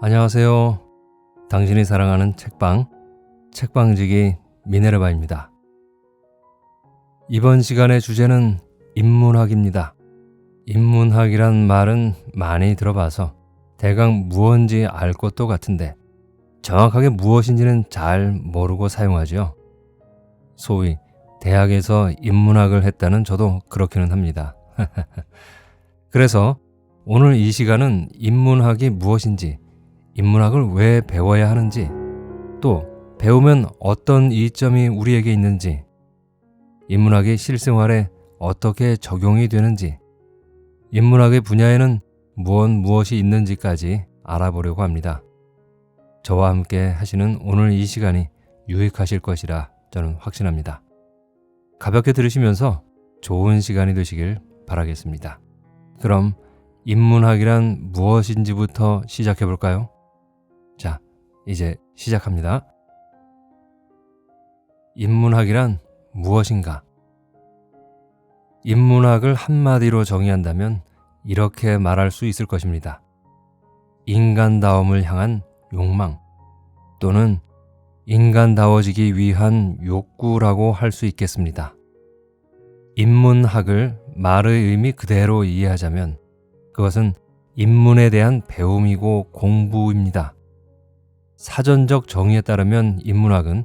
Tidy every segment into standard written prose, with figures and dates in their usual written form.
안녕하세요. 당신이 사랑하는 책방지기 미네르바입니다. 이번 시간의 주제는 인문학입니다. 인문학이란 말은 많이 들어봐서 대강 무언지 알 것도 같은데 정확하게 무엇인지는 잘 모르고 사용하죠. 소위 대학에서 인문학을 했다는 저도 그렇기는 합니다. 그래서 오늘 이 시간은 인문학이 무엇인지, 인문학을 왜 배워야 하는지, 또 배우면 어떤 이점이 우리에게 있는지, 인문학이 실생활에 어떻게 적용이 되는지, 인문학의 분야에는 무엇이 있는지까지 알아보려고 합니다. 저와 함께 하시는 오늘 이 시간이 유익하실 것이라 저는 확신합니다. 가볍게 들으시면서 좋은 시간이 되시길 바라겠습니다. 그럼 인문학이란 무엇인지부터 시작해 볼까요? 자, 이제 시작합니다. 인문학이란 무엇인가? 인문학을 한마디로 정의한다면 이렇게 말할 수 있을 것입니다. 인간다움을 향한 욕망 또는 인간다워지기 위한 욕구라고 할 수 있겠습니다. 인문학을 말의 의미 그대로 이해하자면 그것은 인문에 대한 배움이고 공부입니다. 사전적 정의에 따르면 인문학은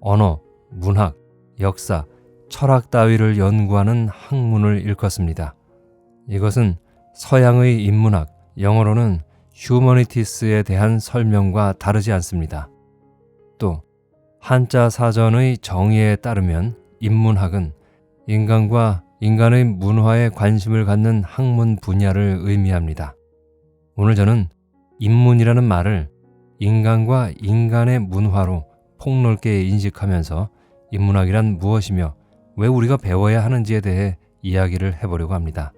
언어, 문학, 역사, 철학 따위를 연구하는 학문을 일컫습니다. 이것은 서양의 인문학, 영어로는 휴머니티스에 대한 설명과 다르지 않습니다. 또 한자 사전의 정의에 따르면 인문학은 인간과 인간의 문화에 관심을 갖는 학문 분야를 의미합니다. 오늘 저는 인문이라는 말을 인간과 인간의 문화로 폭넓게 인식하면서 인문학이란 무엇이며 왜 우리가 배워야 하는지에 대해 이야기를 해보려고 합니다.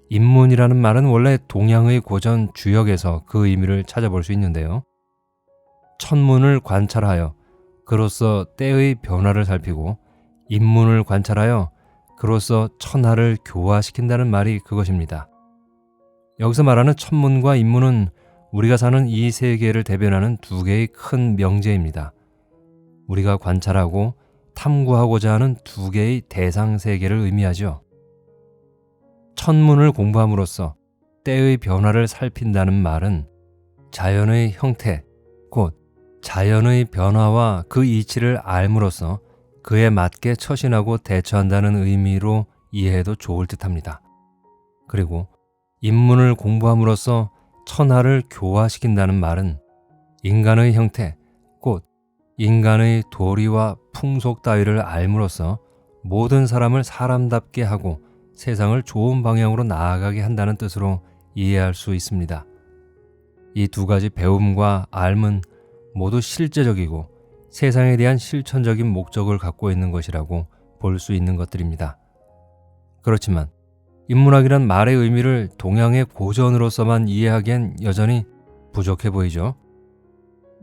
인문이라는 말은 원래 동양의 고전 주역에서 그 의미를 찾아볼 수 있는데요. 천문을 관찰하여 그로써 때의 변화를 살피고 인문을 관찰하여 그로써 천하를 교화시킨다는 말이 그것입니다. 여기서 말하는 천문과 인문은 우리가 사는 이 세계를 대변하는 두 개의 큰 명제입니다. 우리가 관찰하고 탐구하고자 하는 두 개의 대상 세계를 의미하죠. 천문을 공부함으로써 때의 변화를 살핀다는 말은 자연의 형태, 곧 자연의 변화와 그 이치를 알므로써 그에 맞게 처신하고 대처한다는 의미로 이해해도 좋을 듯합니다. 그리고 인문을 공부함으로써 천하를 교화시킨다는 말은 인간의 형태, 곧 인간의 도리와 풍속 따위를 알므로써 모든 사람을 사람답게 하고 세상을 좋은 방향으로 나아가게 한다는 뜻으로 이해할 수 있습니다. 이 두 가지 배움과 알은 모두 실제적이고 세상에 대한 실천적인 목적을 갖고 있는 것이라고 볼 수 있는 것들입니다. 그렇지만 인문학이란 말의 의미를 동양의 고전으로서만 이해하기엔 여전히 부족해 보이죠.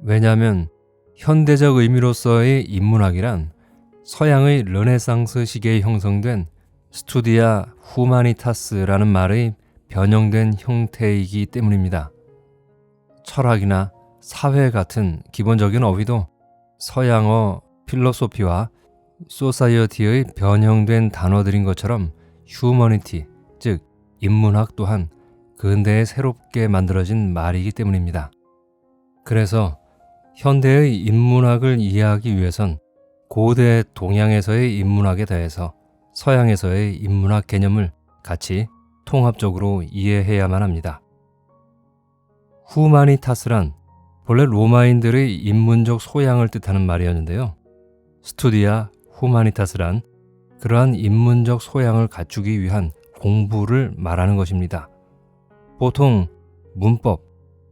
왜냐하면 현대적 의미로서의 인문학이란 서양의 르네상스 시기에 형성된 스투디아 후마니타스라는 말의 변형된 형태이기 때문입니다. 철학이나 사회 같은 기본적인 어휘도 서양어 필로소피와 소사이어티의 변형된 단어들인 것처럼 휴머니티, 즉 인문학 또한 근대에 새롭게 만들어진 말이기 때문입니다. 그래서 현대의 인문학을 이해하기 위해선 고대 동양에서의 인문학에 대해서 서양에서의 인문학 개념을 같이 통합적으로 이해해야만 합니다. 후마니타스란 본래 로마인들의 인문적 소양을 뜻하는 말이었는데요. 스투디아 후마니타스란 그러한 인문적 소양을 갖추기 위한 공부를 말하는 것입니다. 보통 문법,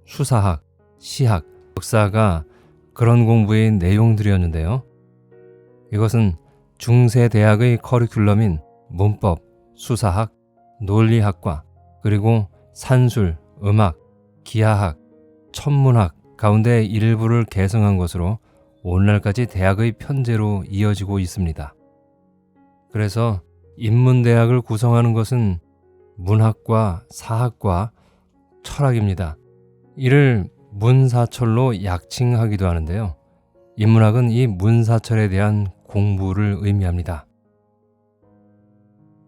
수사학, 시학, 역사가 그런 공부의 내용들이었는데요. 이것은 중세대학의 커리큘럼인 문법, 수사학, 논리학과 그리고 산술, 음악, 기하학, 천문학 가운데 일부를 개성한 것으로 오늘날까지 대학의 편제로 이어지고 있습니다. 그래서 인문대학을 구성하는 것은 문학과 사학과 철학입니다. 이를 문사철로 약칭하기도 하는데요. 인문학은 이 문사철에 대한 공부를 의미합니다.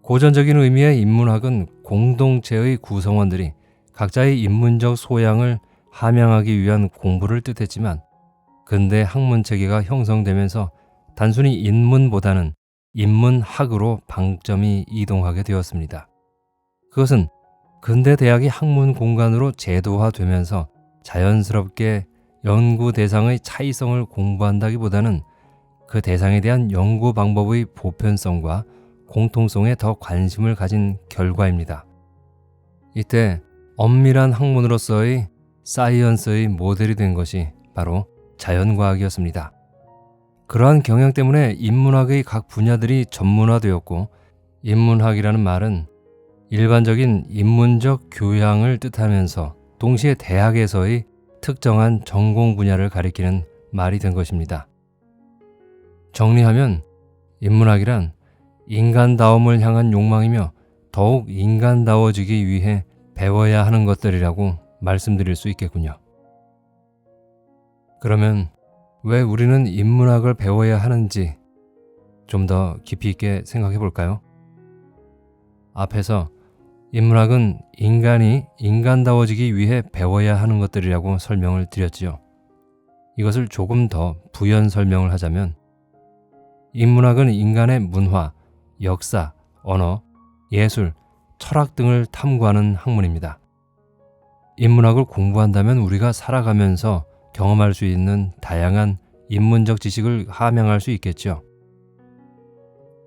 고전적인 의미의 인문학은 공동체의 구성원들이 각자의 인문적 소양을 함양하기 위한 공부를 뜻했지만, 근대 학문체계가 형성되면서 단순히 인문보다는 인문학으로 방점이 이동하게 되었습니다. 그것은 근대 대학이 학문 공간으로 제도화되면서 자연스럽게 연구 대상의 차이성을 공부한다기보다는 그 대상에 대한 연구 방법의 보편성과 공통성에 더 관심을 가진 결과입니다. 이때 엄밀한 학문으로서의 사이언스의 모델이 된 것이 바로 자연과학이었습니다. 그러한 경향 때문에 인문학의 각 분야들이 전문화되었고, 인문학이라는 말은 일반적인 인문적 교양을 뜻하면서 동시에 대학에서의 특정한 전공 분야를 가리키는 말이 된 것입니다. 정리하면 인문학이란 인간다움을 향한 욕망이며 더욱 인간다워지기 위해 배워야 하는 것들이라고 말씀드릴 수 있겠군요. 그러면 왜 우리는 인문학을 배워야 하는지 좀 더 깊이 있게 생각해 볼까요? 앞에서 인문학은 인간이 인간다워지기 위해 배워야 하는 것들이라고 설명을 드렸지요. 이것을 조금 더 부연 설명을 하자면, 인문학은 인간의 문화, 역사, 언어, 예술, 철학 등을 탐구하는 학문입니다. 인문학을 공부한다면 우리가 살아가면서 경험할 수 있는 다양한 인문적 지식을 함양할 수 있겠죠.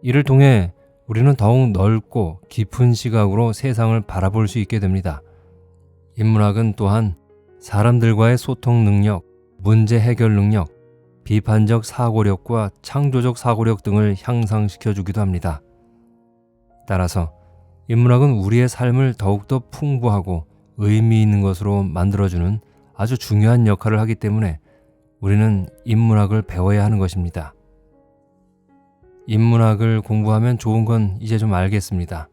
이를 통해 우리는 더욱 넓고 깊은 시각으로 세상을 바라볼 수 있게 됩니다. 인문학은 또한 사람들과의 소통 능력, 문제 해결 능력, 비판적 사고력과 창조적 사고력 등을 향상시켜 주기도 합니다. 따라서 인문학은 우리의 삶을 더욱더 풍부하고 의미 있는 것으로 만들어주는 아주 중요한 역할을 하기 때문에 우리는 인문학을 배워야 하는 것입니다. 인문학을 공부하면 좋은 건 이제 좀 알겠습니다.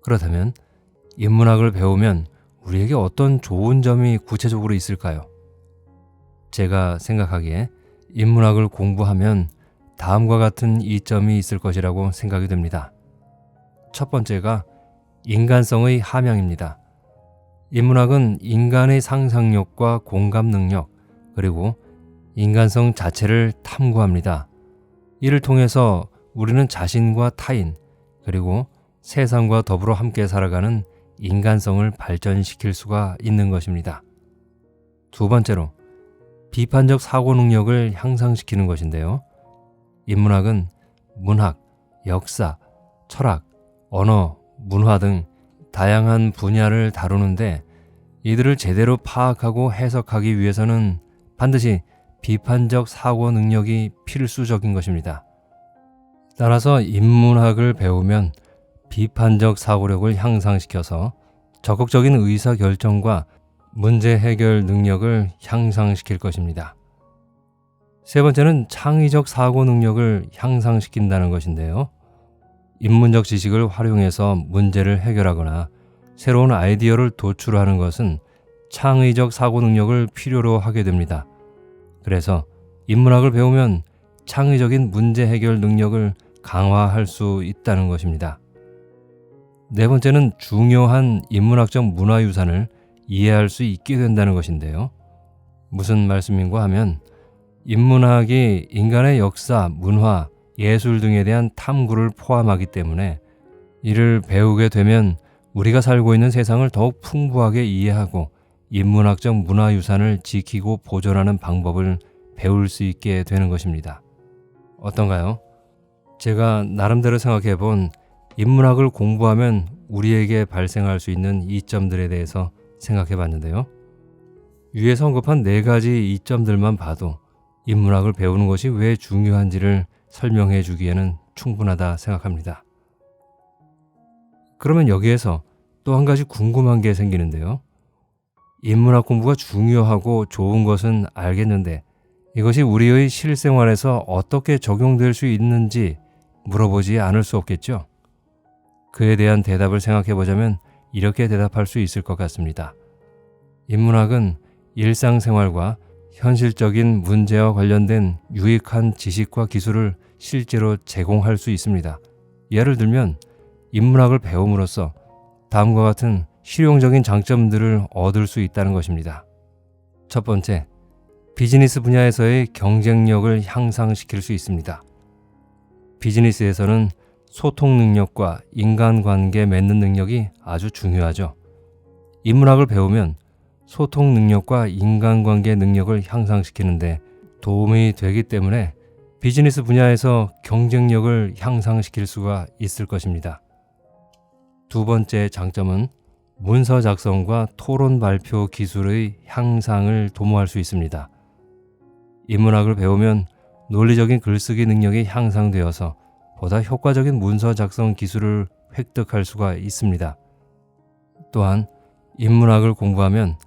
그렇다면 인문학을 배우면 우리에게 어떤 좋은 점이 구체적으로 있을까요? 제가 생각하기에 인문학을 공부하면 다음과 같은 이점이 있을 것이라고 생각이 됩니다. 첫 번째가 인간성의 함양입니다. 인문학은 인간의 상상력과 공감 능력, 그리고 인간성 자체를 탐구합니다. 이를 통해서 우리는 자신과 타인, 그리고 세상과 더불어 함께 살아가는 인간성을 발전시킬 수가 있는 것입니다. 두 번째로 비판적 사고 능력을 향상시키는 것인데요. 인문학은 문학, 역사, 철학, 언어, 문화 등 다양한 분야를 다루는데, 이들을 제대로 파악하고 해석하기 위해서는 반드시 비판적 사고 능력이 필수적인 것입니다. 따라서 인문학을 배우면 비판적 사고력을 향상시켜서 적극적인 의사결정과 문제 해결 능력을 향상시킬 것입니다. 세 번째는 창의적 사고 능력을 향상시킨다는 것인데요. 인문적 지식을 활용해서 문제를 해결하거나 새로운 아이디어를 도출하는 것은 창의적 사고 능력을 필요로 하게 됩니다. 그래서 인문학을 배우면 창의적인 문제 해결 능력을 강화할 수 있다는 것입니다. 네 번째는 중요한 인문학적 문화유산을 이해할 수 있게 된다는 것인데요. 무슨 말씀인가 하면, 인문학이 인간의 역사, 문화, 예술 등에 대한 탐구를 포함하기 때문에 이를 배우게 되면 우리가 살고 있는 세상을 더욱 풍부하게 이해하고 인문학적 문화유산을 지키고 보존하는 방법을 배울 수 있게 되는 것입니다. 어떤가요? 제가 나름대로 생각해 본 인문학을 공부하면 우리에게 발생할 수 있는 이점들에 대해서 생각해 봤는데요. 위에서 언급한 4가지 이점들만 봐도 인문학을 배우는 것이 왜 중요한지를 설명해 주기에는 충분하다 생각합니다. 그러면 여기에서 또 한 가지 궁금한 게 생기는데요. 인문학 공부가 중요하고 좋은 것은 알겠는데, 이것이 우리의 실생활에서 어떻게 적용될 수 있는지 물어보지 않을 수 없겠죠? 그에 대한 대답을 생각해 보자면 이렇게 대답할 수 있을 것 같습니다. 인문학은 일상생활과 현실적인 문제와 관련된 유익한 지식과 기술을 실제로 제공할 수 있습니다. 예를 들면 인문학을 배움으로써 다음과 같은 실용적인 장점들을 얻을 수 있다는 것입니다. 첫 번째, 비즈니스 분야에서의 경쟁력을 향상시킬 수 있습니다. 비즈니스에서는 소통 능력과 인간관계 맺는 능력이 아주 중요하죠. 인문학을 배우면 소통 능력과 인간관계 능력을 향상시키는데 도움이 되기 때문에 비즈니스 분야에서 경쟁력을 향상시킬 수가 있을 것입니다. 두 번째 장점은 문서 작성과 토론 발표 기술의 향상을 도모할 수 있습니다. 인문학을 배우면 논리적인 글쓰기 능력이 향상되어서 보다 효과적인 문서 작성 기술을 획득할 수가 있습니다. 또한 인문학을 공부하면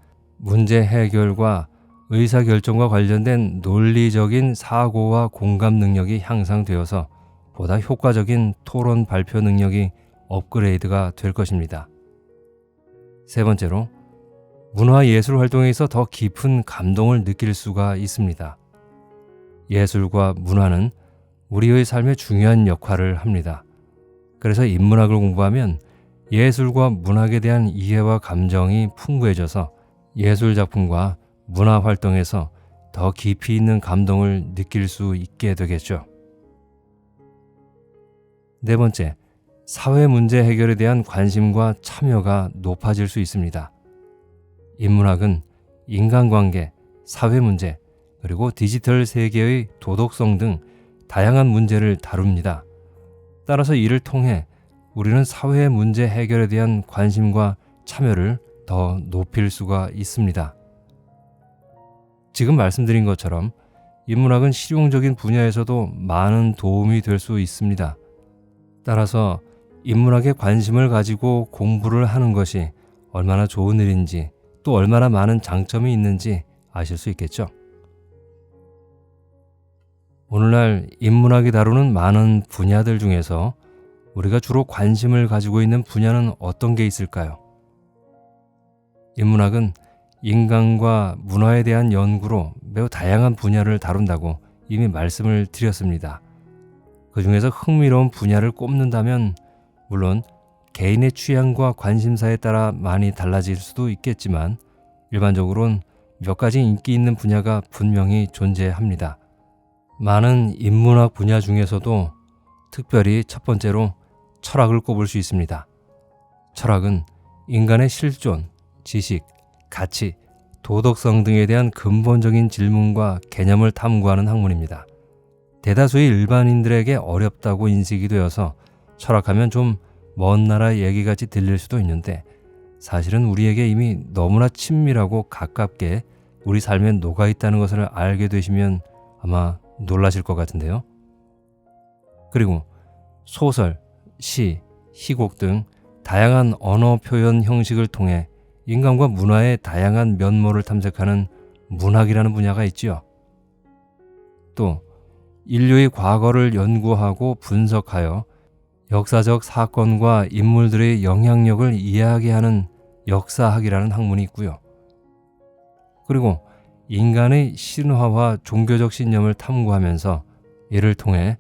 문제 해결과 의사결정과 관련된 논리적인 사고와 공감 능력이 향상되어서 보다 효과적인 토론 발표 능력이 업그레이드가 될 것입니다. 세 번째로, 문화예술 활동에서 더 깊은 감동을 느낄 수가 있습니다. 예술과 문화는 우리의 삶에 중요한 역할을 합니다. 그래서 인문학을 공부하면 예술과 문학에 대한 이해와 감정이 풍부해져서 예술작품과 문화활동에서 더 깊이 있는 감동을 느낄 수 있게 되겠죠. 네 번째, 사회 문제 해결에 대한 관심과 참여가 높아질 수 있습니다. 인문학은 인간관계, 사회 문제, 그리고 디지털 세계의 도덕성 등 다양한 문제를 다룹니다. 따라서 이를 통해 우리는 사회 문제 해결에 대한 관심과 참여를 더 높일 수가 있습니다. 지금 말씀드린 것처럼 인문학은 실용적인 분야에서도 많은 도움이 될 수 있습니다. 따라서 인문학에 관심을 가지고 공부를 하는 것이 얼마나 좋은 일인지, 또 얼마나 많은 장점이 있는지 아실 수 있겠죠. 오늘날 인문학이 다루는 많은 분야들 중에서 우리가 주로 관심을 가지고 있는 분야는 어떤 게 있을까요? 인문학은 인간과 문화에 대한 연구로 매우 다양한 분야를 다룬다고 이미 말씀을 드렸습니다. 그 중에서 흥미로운 분야를 꼽는다면 물론 개인의 취향과 관심사에 따라 많이 달라질 수도 있겠지만 일반적으로는 몇 가지 인기 있는 분야가 분명히 존재합니다. 많은 인문학 분야 중에서도 특별히 첫 번째로 철학을 꼽을 수 있습니다. 철학은 인간의 실존, 지식, 가치, 도덕성 등에 대한 근본적인 질문과 개념을 탐구하는 학문입니다. 대다수의 일반인들에게 어렵다고 인식이 되어서 철학하면 좀 먼 나라 얘기같이 들릴 수도 있는데 사실은 우리에게 이미 너무나 친밀하고 가깝게 우리 삶에 녹아있다는 것을 알게 되시면 아마 놀라실 것 같은데요. 그리고 소설, 시, 희곡 등 다양한 언어 표현 형식을 통해 인간과 문화의 다양한 면모를 탐색하는 문학이라는 분야가 있지요. 또 인류의 과거를 연구하고 분석하여 역사적 사건과 인물들의 영향력을 이해하게 역사학이라는 학문이 있고요. 그리고 인간의 신화와 종교적 신념을 탐구하면서 이를 통해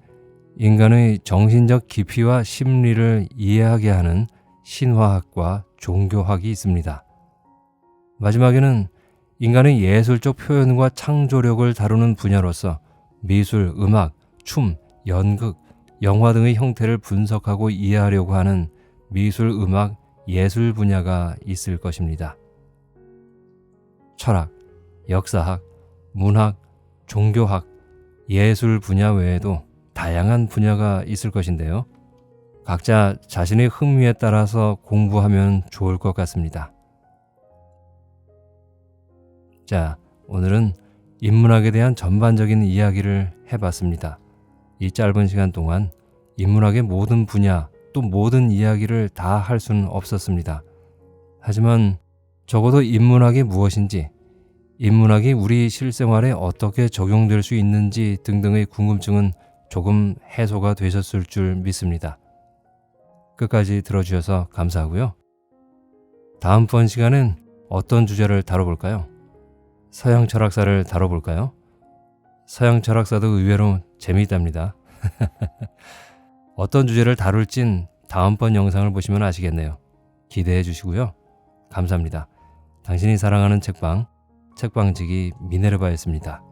인간의 정신적 깊이와 심리를 이해하게 하는 신화학과 종교학이 있습니다. 마지막에는 인간의 예술적 표현과 창조력을 다루는 분야로서 미술, 음악, 춤, 연극, 영화 등의 형태를 분석하고 이해하려고 하는 미술, 음악, 예술 분야가 있을 것입니다. 철학, 역사학, 문학, 종교학, 예술 분야 외에도 다양한 분야가 있을 것인데요. 각자 자신의 흥미에 따라서 공부하면 좋을 것 같습니다. 자, 오늘은 인문학에 대한 전반적인 이야기를 해봤습니다. 이 짧은 시간 동안 인문학의 모든 분야 또 모든 이야기를 다 할 수는 없었습니다. 하지만 적어도 인문학이 무엇인지, 인문학이 우리 실생활에 어떻게 적용될 수 있는지 등등의 궁금증은 조금 해소가 되셨을 줄 믿습니다. 끝까지 들어주셔서 감사하고요. 다음번 시간엔 어떤 주제를 다뤄볼까요? 서양 철학사를 다뤄볼까요? 서양 철학사도 의외로 재미있답니다. 어떤 주제를 다룰진 다음번 영상을 보시면 아시겠네요. 기대해 주시고요. 감사합니다. 당신이 사랑하는 책방, 책방지기 미네르바였습니다.